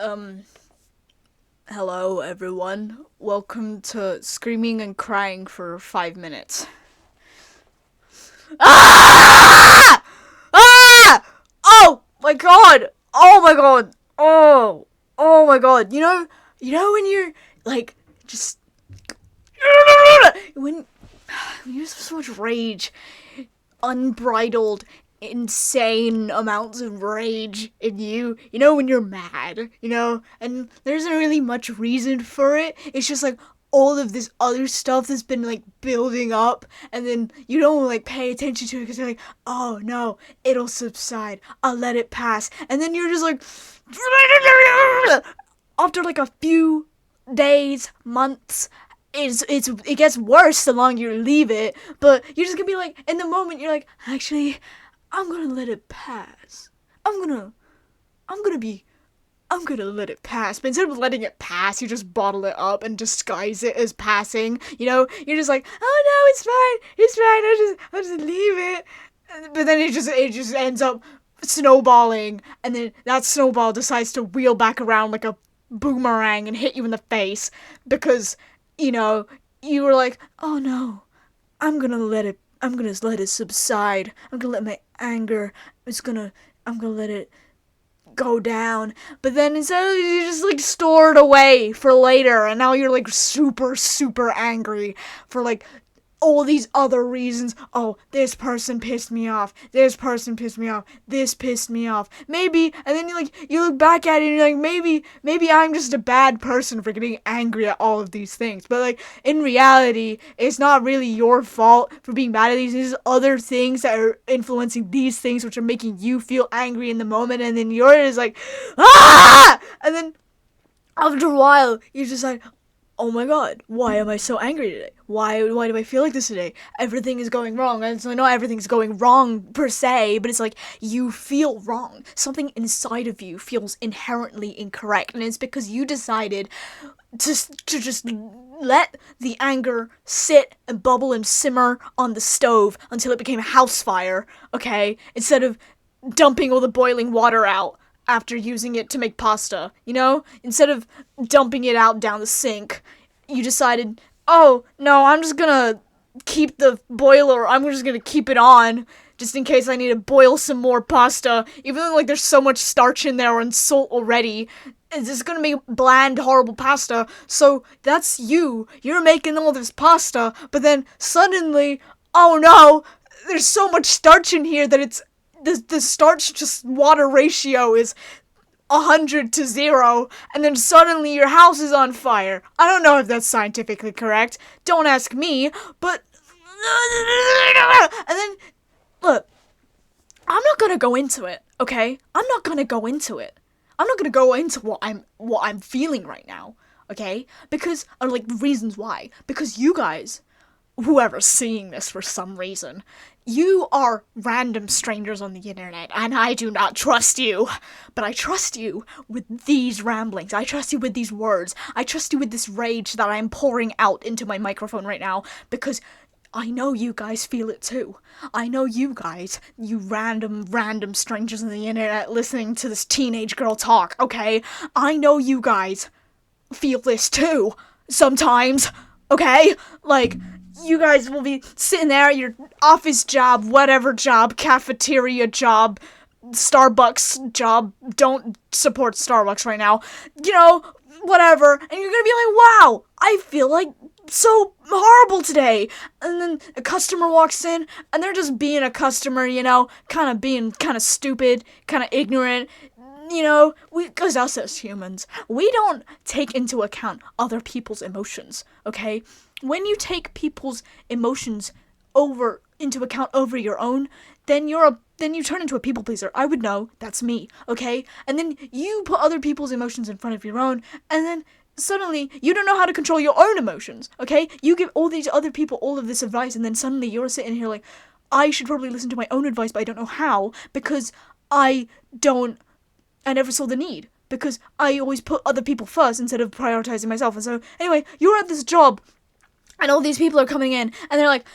Um, Hello everyone. Welcome to Screaming and Crying for 5 minutes. Ah! Ah! Oh my god! Oh my god! Oh my god! You know when you're like just when you have so much rage, unbridled, insane amounts of rage in you. You know when you're mad, and there isn't really much reason for it. It's just like all of this other stuff that's been like building up, and then you don't like pay attention to it because you're like, oh no, it'll subside. I'll let it pass, and then you're just like, after like a few days, months, it gets worse the longer you leave it, but you're just gonna be like, in the moment you're like, actually, I'm gonna let it pass. I'm gonna I'm gonna be I'm gonna let it pass. But instead of letting it pass, you just bottle it up and disguise it as passing. You're just like, oh no, it's fine. I'll just leave it. But then it just ends up snowballing, and then that snowball decides to wheel back around like a boomerang and hit you in the face because you know you were like, oh no, I'm gonna let it subside. I'm gonna let my anger. I'm gonna let it go down. But then instead of you just like store it away for later, and now you're like super super angry for like all these other reasons. Oh, this person pissed me off. This person pissed me off. This pissed me off. Maybe, and then you look back at it and you're like, maybe I'm just a bad person for getting angry at all of these things. But like in reality, it's not really your fault for being mad at these. These other things that are influencing these things, which are making you feel angry in the moment. And then you're just like, ah! And then after a while, you just like, oh my god, why am I so angry today? Why do I feel like this today? Everything is going wrong. And so not everything's going wrong per se, but it's like you feel wrong. Something inside of you feels inherently incorrect, and it's because you decided to just let the anger sit and bubble and simmer on the stove until it became a house fire, okay? Instead of dumping all the boiling water out after using it to make pasta, Instead of dumping it out down the sink, you decided, oh, no, I'm just gonna keep the boiler, I'm just gonna keep it on, just in case I need to boil some more pasta, even though, like, there's so much starch in there and salt already. It's just gonna make bland, horrible pasta, so that's you. You're making all this pasta, but then suddenly, oh no, there's so much starch in here that it's the starch just water ratio is 100 to 0, and then suddenly your house is on fire. I don't know if that's scientifically correct. Don't ask me, but and then look, I'm not gonna go into it, okay? I'm not gonna go into it. I'm not gonna go into what I'm feeling right now, okay? Because or like the reasons why. Because you guys, whoever's seeing this for some reason, you are random strangers on the internet, and I do not trust you. But I trust you with these ramblings. I trust you with these words. I trust you with this rage that I am pouring out into my microphone right now, because I know you guys feel it too. I know you guys, you random strangers on the internet listening to this teenage girl talk, okay? I know you guys feel this too, sometimes, okay? Like, you guys will be sitting there at your office job, whatever job, cafeteria job, Starbucks job. Don't support Starbucks right now. Whatever. And you're gonna be like, wow, I feel like so horrible today. And then a customer walks in, and they're just being a customer, kind of being kind of stupid, kind of ignorant. Because us as humans, we don't take into account other people's emotions, okay? When you take people's emotions into account over your own, then you turn into a people pleaser. I would know, that's me, okay? And then you put other people's emotions in front of your own, and then suddenly you don't know how to control your own emotions, okay? You give all these other people all of this advice, and then suddenly you're sitting here like, I should probably listen to my own advice, but I don't know how, because I never saw the need, because I always put other people first instead of prioritizing myself. And so anyway, you're at this job, and all these people are coming in, and they're like,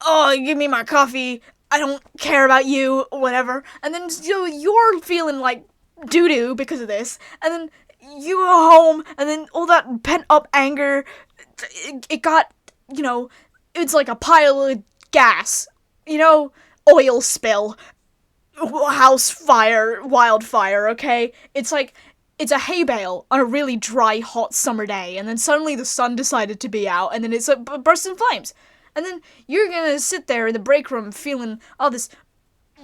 oh, give me my coffee, I don't care about you, whatever. And then you're feeling like doo-doo because of this, and then you go home, and then all that pent-up anger, it got, it's like a pile of gas, oil spill, house fire, wildfire, okay? It's like, it's a hay bale on a really dry, hot summer day, and then suddenly the sun decided to be out, and then it's burst in flames. And then you're gonna sit there in the break room feeling all this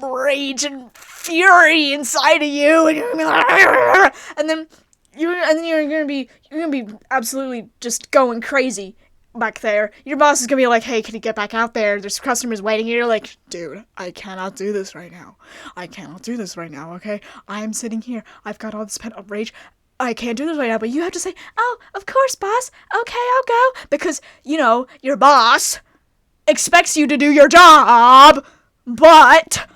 rage and fury inside of you, and you're gonna be and then you're gonna be absolutely just going crazy back there. Your boss is gonna be like, "Hey, can you get back out there? There's customers waiting." And you're like, "Dude, I cannot do this right now. I cannot do this right now, okay? I'm sitting here. I've got all this pent-up rage. I can't do this right now." But you have to say, "Oh, of course, boss. Okay, I'll go." Because, your boss expects you to do your job, but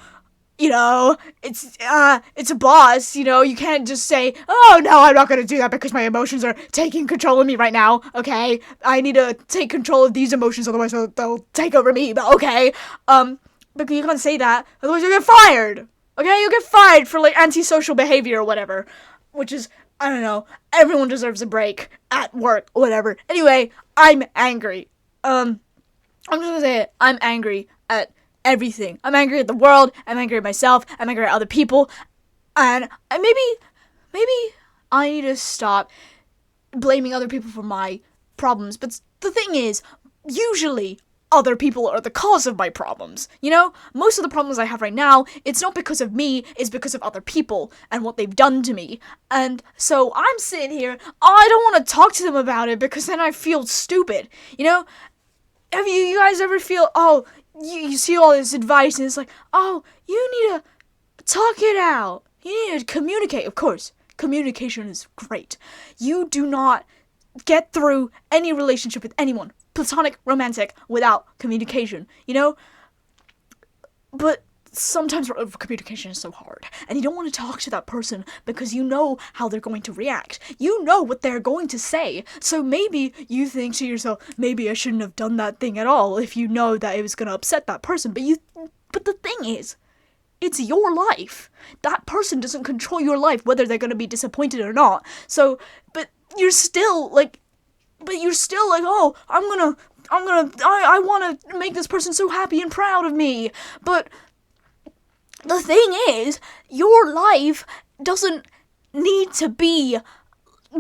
it's a boss, you can't just say, "Oh, no, I'm not going to do that because my emotions are taking control of me right now, okay? I need to take control of these emotions, otherwise they'll take over me, but okay." But you can't say that, otherwise you'll get fired, okay? You'll get fired for, antisocial behavior or whatever, which is, I don't know, everyone deserves a break at work, whatever. Anyway, I'm angry. I'm just gonna say it, I'm angry at everything. I'm angry at the world, I'm angry at myself, I'm angry at other people, and maybe I need to stop blaming other people for my problems. But the thing is, usually other people are the cause of my problems. Most of the problems I have right now, it's not because of me, it's because of other people and what they've done to me. And so I'm sitting here, I don't want to talk to them about it because then I feel stupid. Have you guys ever feel, you see all this advice and it's like, "Oh, you need to talk it out. You need to communicate." Of course, communication is great. You do not get through any relationship with anyone, platonic, romantic, without communication, But sometimes communication is so hard, and you don't want to talk to that person because you know how they're going to react. You know what they're going to say. So maybe you think to yourself, maybe I shouldn't have done that thing at all if you know that it was going to upset that person. But the thing is, it's your life. That person doesn't control your life, whether they're going to be disappointed or not. So, but you're still like, "Oh, I want to make this person so happy and proud of me." But the thing is, your life doesn't need to be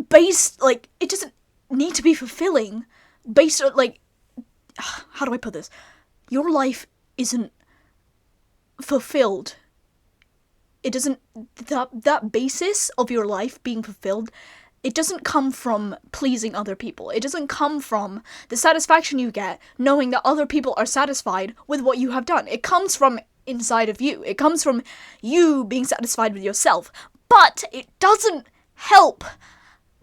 based, it doesn't need to be fulfilling based on, how do I put this? Your life isn't fulfilled. It doesn't, that basis of your life being fulfilled, it doesn't come from pleasing other people. It doesn't come from the satisfaction you get knowing that other people are satisfied with what you have done. It comes from inside of you. It comes from you being satisfied with yourself. But it doesn't help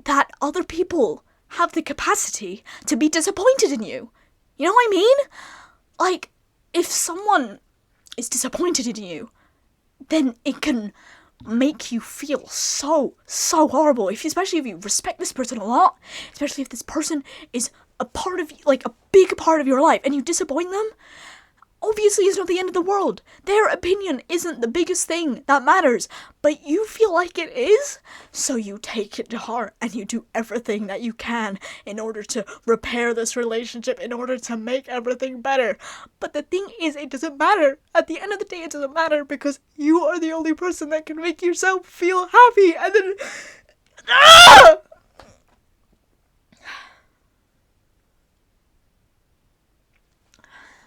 that other people have the capacity to be disappointed in you. You know what I mean? If someone is disappointed in you, then it can make you feel so horrible, especially if you respect this person a lot, especially if this person is a part of, a big part of your life, and you disappoint them. Obviously, it's not the end of the world. Their opinion isn't the biggest thing that matters, but you feel like it is, so you take it to heart and you do everything that you can in order to repair this relationship, in order to make everything better. But the thing is, it doesn't matter. At the end of the day, it doesn't matter because you are the only person that can make yourself feel happy, and then... Ah!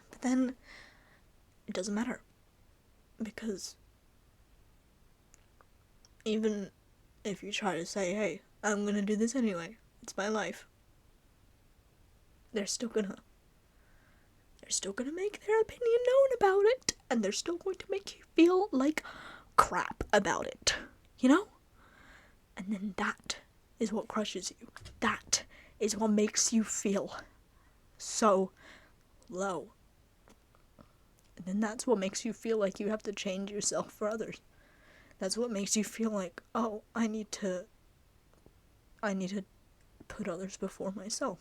But then... it doesn't matter, because even if you try to say, "Hey, I'm gonna do this anyway, it's my life," they're still gonna make their opinion known about it, and they're still going to make you feel like crap about it, And then that is what crushes you. That is what makes you feel so low. And then that's what makes you feel like you have to change yourself for others. That's what makes you feel like, "Oh, I need to put others before myself.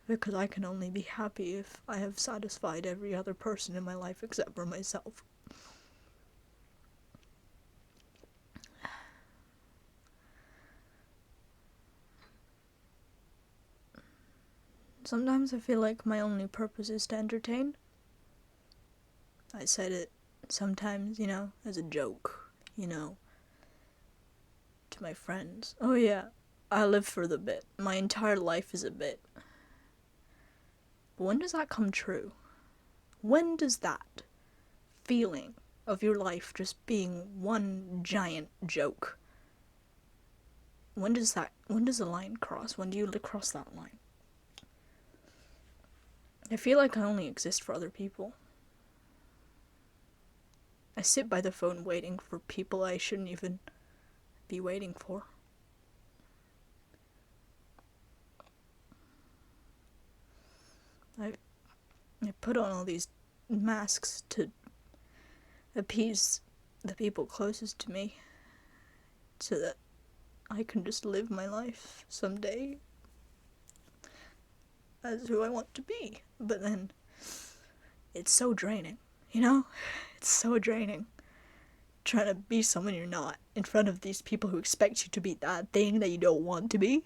Because I can only be happy if I have satisfied every other person in my life except for myself." Sometimes I feel like my only purpose is to entertain. I said it sometimes, as a joke, to my friends. Oh yeah, I live for the bit. My entire life is a bit. But when does that come true? When does that feeling of your life just being one giant joke, when does the line cross? When do you cross that line? I feel like I only exist for other people. I sit by the phone waiting for people I shouldn't even be waiting for. I put on all these masks to appease the people closest to me, so that I can just live my life someday as who I want to be. But then it's so draining, It's so draining trying to be someone you're not in front of these people who expect you to be that thing that you don't want to be.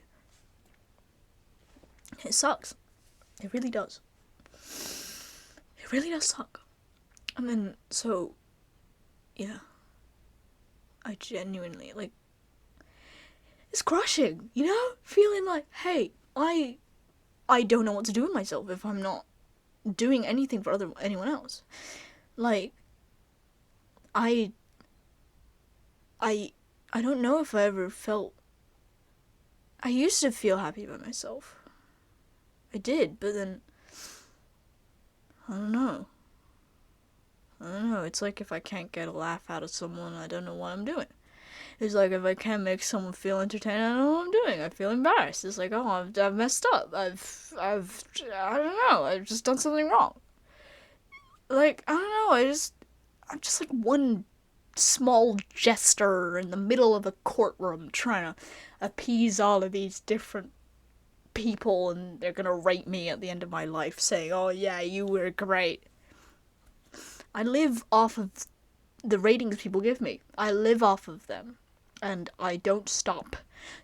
It sucks. It really does. It really does suck. And then, so, yeah. I genuinely, it's crushing, Feeling like, hey, I don't know what to do with myself if I'm not doing anything for anyone else. I don't know if I ever felt... I used to feel happy by myself. I did, but then... I don't know. It's like if I can't get a laugh out of someone, I don't know what I'm doing. It's like if I can't make someone feel entertained, I don't know what I'm doing. I feel embarrassed. It's like, oh, I've messed up. I don't know. I've just done something wrong. I don't know. I'm just like one small jester in the middle of a courtroom trying to appease all of these different people, and they're gonna rate me at the end of my life saying, oh yeah, you were great. I live off of the ratings people give me. I live off of them. And I don't stop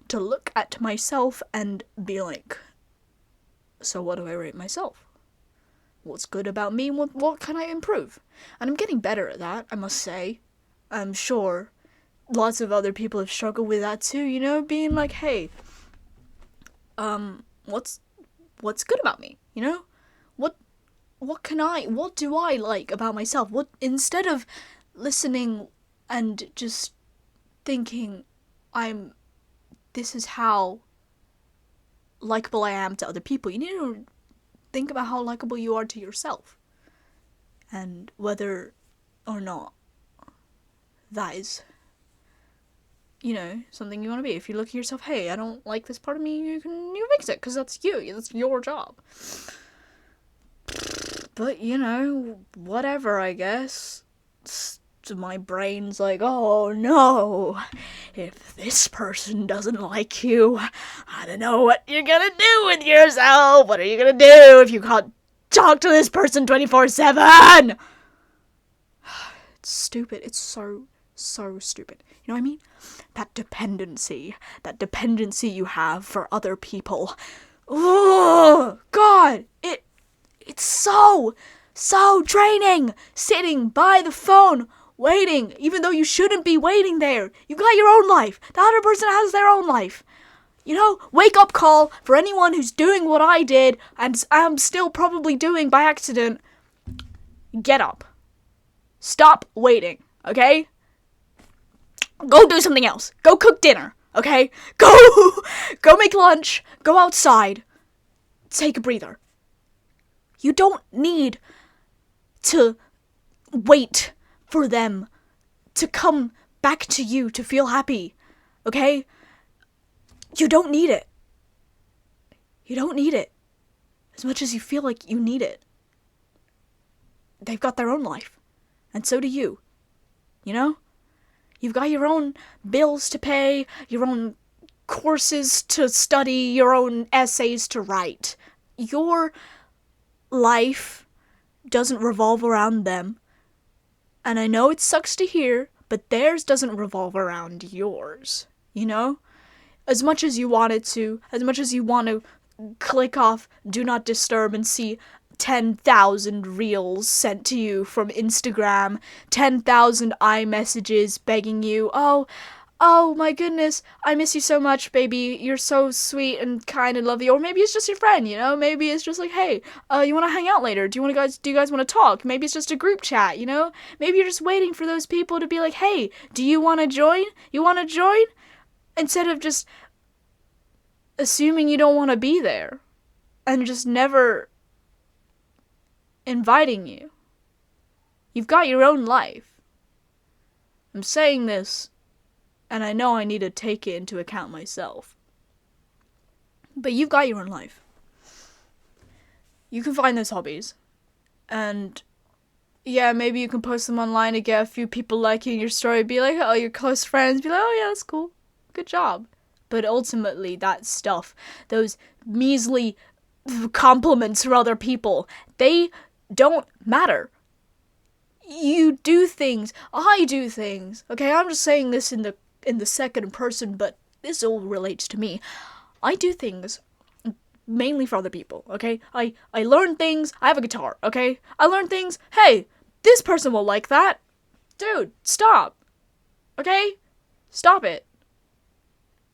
to look at myself and be like, so what do I rate myself? What's good about me? What can I improve? And I'm getting better at that, I must say. I'm sure lots of other people have struggled with that too, being like, hey, what's good about me? What do I like about myself? Instead of listening and just thinking this is how likable I am to other people, you need to think about how likable you are to yourself, and whether or not that is, something you want to be. If you look at yourself, hey, I don't like this part of me, you fix it, because that's your job. But, whatever, I guess. My brain's like, oh no, if this person doesn't like you, I don't know what you're gonna do with yourself. What are you gonna do if you can't talk to this person 24/7? It's stupid. It's so stupid. You know what I mean? That dependency you have for other people. Oh God, it's so draining, sitting by the phone, waiting, even though you shouldn't be waiting there. You've got your own life. The other person has their own life. Wake up call for anyone who's doing what I did, and I'm still probably doing by accident. Get up. Stop waiting, okay? Go do something else. Go cook dinner, okay? Go make lunch. Go outside. Take a breather. You don't need to wait for them to come back to you to feel happy, okay? You don't need it. You don't need it as much as you feel like you need it. They've got their own life, and so do you, You've got your own bills to pay, your own courses to study, your own essays to write. Your life doesn't revolve around them. And I know it sucks to hear, but theirs doesn't revolve around yours, As much as you want it to, as much as you want to click off do not disturb and see 10,000 reels sent to you from Instagram, 10,000 iMessages begging you, oh my goodness, I miss you so much, baby. You're so sweet and kind and lovely. Or maybe it's just your friend, you know? Maybe it's just like, hey, you want to hang out later? Do you guys want to talk? Maybe it's just a group chat, you know? Maybe you're just waiting for those people to be like, hey, do you want to join? You want to join? Instead of just assuming you don't want to be there and just never inviting you. You've got your own life. I'm saying this, and I know I need to take it into account myself. But you've got your own life. You can find those hobbies. And yeah, maybe you can post them online to get a few people liking your story. Be like, oh, your close friends. Be like, oh yeah, that's cool. Good job. But ultimately, that stuff, those measly compliments from other people, they don't matter. You do things. I do things. Okay, I'm just saying this in the second person, but this all relates to me. I do things mainly for other people, okay? I learn things. I have a guitar, okay? I learn things. Hey, this person will like that. Dude, stop. Okay? Stop it.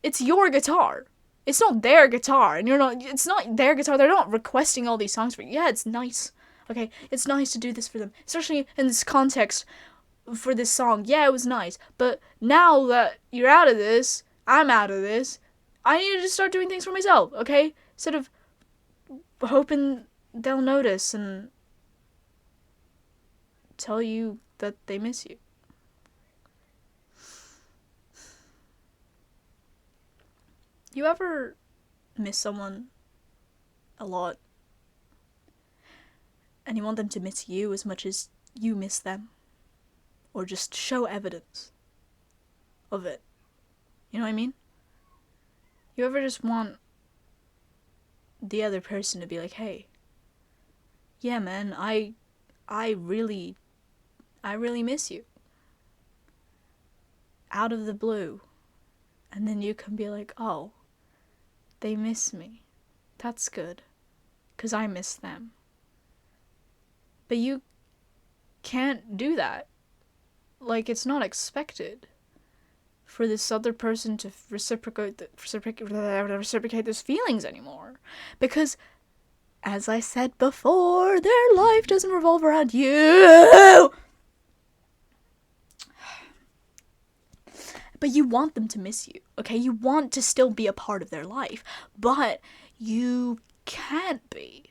It's your guitar. It's not their guitar, and it's not their guitar. They're not requesting all these songs for you. Yeah, it's nice. Okay, it's nice to do this for them, especially in this context for this song. Yeah, it was nice, but now that you're out of this, I'm out of this, I need to just start doing things for myself, okay? Instead of hoping they'll notice and tell you that they miss you. You ever miss someone a lot? And you want them to miss you as much as you miss them? Or just show evidence of it? You know what I mean? You ever just want the other person to be like, hey, yeah man, I really miss you. Out of the blue. And then you can be like, oh, they miss me. That's good. 'Cause I miss them. But you can't do that. Like, it's not expected for this other person to reciprocate those feelings anymore. Because, as I said before, their life doesn't revolve around you. But you want them to miss you, okay? You want to still be a part of their life. But you can't be.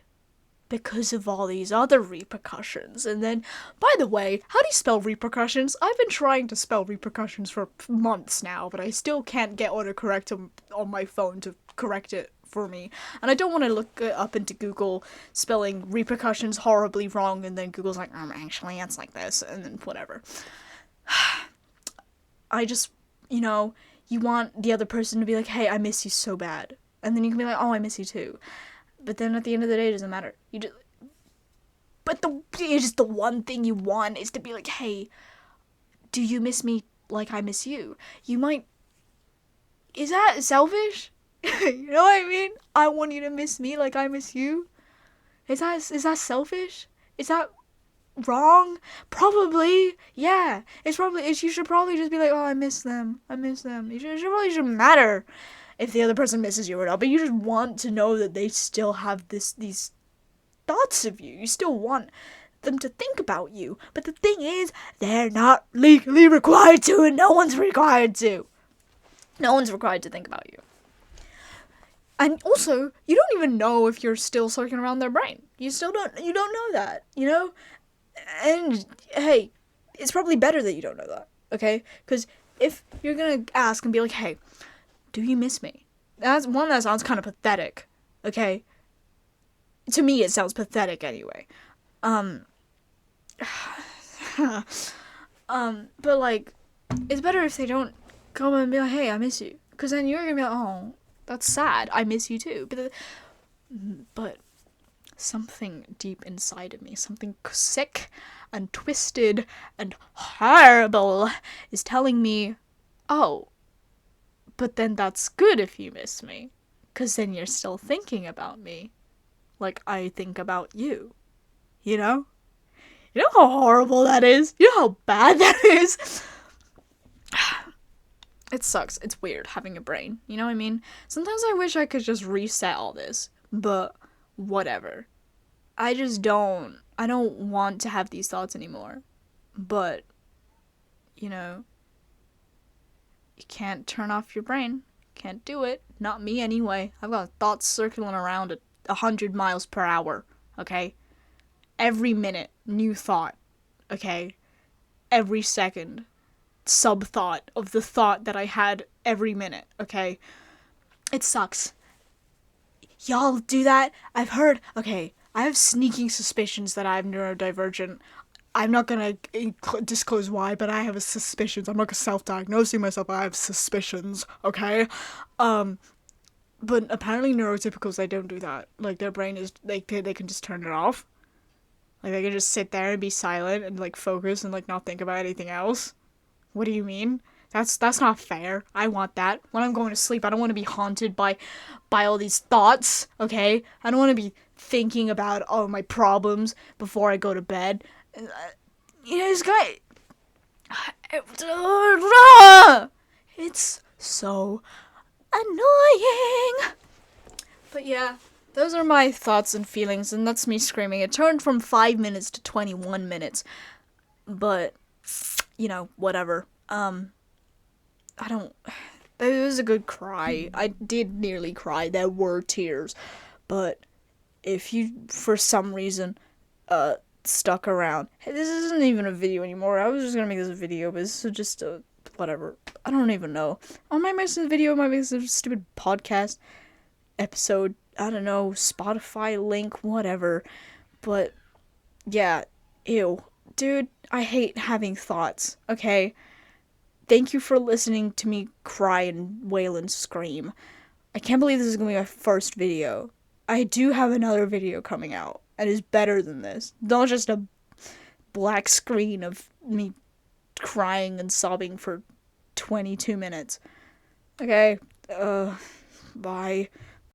Because of all these other repercussions. And then, by the way, how do you spell repercussions? I've been trying to spell repercussions for months now, but I still can't get autocorrect on my phone to correct it for me. And I don't want to look up into Google spelling repercussions horribly wrong, and then Google's like, actually, it's like this, and then whatever. I just, you want the other person to be like, hey, I miss you so bad. And then you can be like, oh, I miss you too. But then at the end of the day, it doesn't matter. It's just the one thing you want is to be like, hey, do you miss me like I miss you? Is that selfish? You know what I mean? I want you to miss me like I miss you. Is that selfish? Is that wrong? Probably. Yeah. You should probably just be like, oh, I miss them. It shouldn't matter if the other person misses you or not, but you just want to know that they still have these thoughts of you. You still want them to think about you. But the thing is, they're not legally required to, and no one's required to. No one's required to think about you. And also, you don't even know if you're still circling around their brain. You don't know that, And, hey, it's probably better that you don't know that, okay? Because if you're gonna ask and be like, hey, do you miss me? That's one that sounds kind of pathetic, okay? To me, it sounds pathetic anyway. But like, it's better if they don't come and be like, hey, I miss you. Because then you're gonna be like, oh, that's sad. I miss you too. But something deep inside of me, something sick and twisted and horrible is telling me, oh, but then that's good if you miss me. 'Cause then you're still thinking about me. Like I think about you. You know? You know how horrible that is? You know how bad that is? It sucks. It's weird having a brain. You know what I mean? Sometimes I wish I could just reset all this. But whatever. I don't want to have these thoughts anymore. But, you know, you can't turn off your brain. Can't do it. Not me anyway. I've got thoughts circling around at 100 miles per hour. Okay? Every minute, new thought. Okay? Every second, sub thought of the thought that I had every minute. Okay? It sucks. Y'all do that? I've heard. Okay, I have sneaking suspicions that I'm neurodivergent. I'm not gonna disclose why, but I have suspicions. I'm not self-diagnosing myself. I have suspicions. Okay, but apparently neurotypicals they don't do that. Like their brain is like they can just turn it off. Like they can just sit there and be silent and like focus and like not think about anything else. What do you mean? That's not fair. I want that. When I'm going to sleep, I don't want to be haunted by all these thoughts, okay? I don't want to be thinking about all my problems before I go to bed. You know, this guy it's so annoying. But yeah, those are my thoughts and feelings, and that's me screaming. It turned from 5 minutes to 21 minutes. But you know, whatever. I don't. It was a good cry. I did nearly cry. There were tears. But if you, for some reason, stuck around. Hey, this isn't even a video anymore. I was just gonna make this a video, but this is just a. Whatever. I don't even know. I might make this a video. I might make this a stupid podcast episode. I don't know. Spotify link, whatever. But, yeah. Ew. Dude, I hate having thoughts, okay? Thank you for listening to me cry and wail and scream. I can't believe this is going to be my first video. I do have another video coming out, and it's better than this. Not just a black screen of me crying and sobbing for 22 minutes. Okay, bye.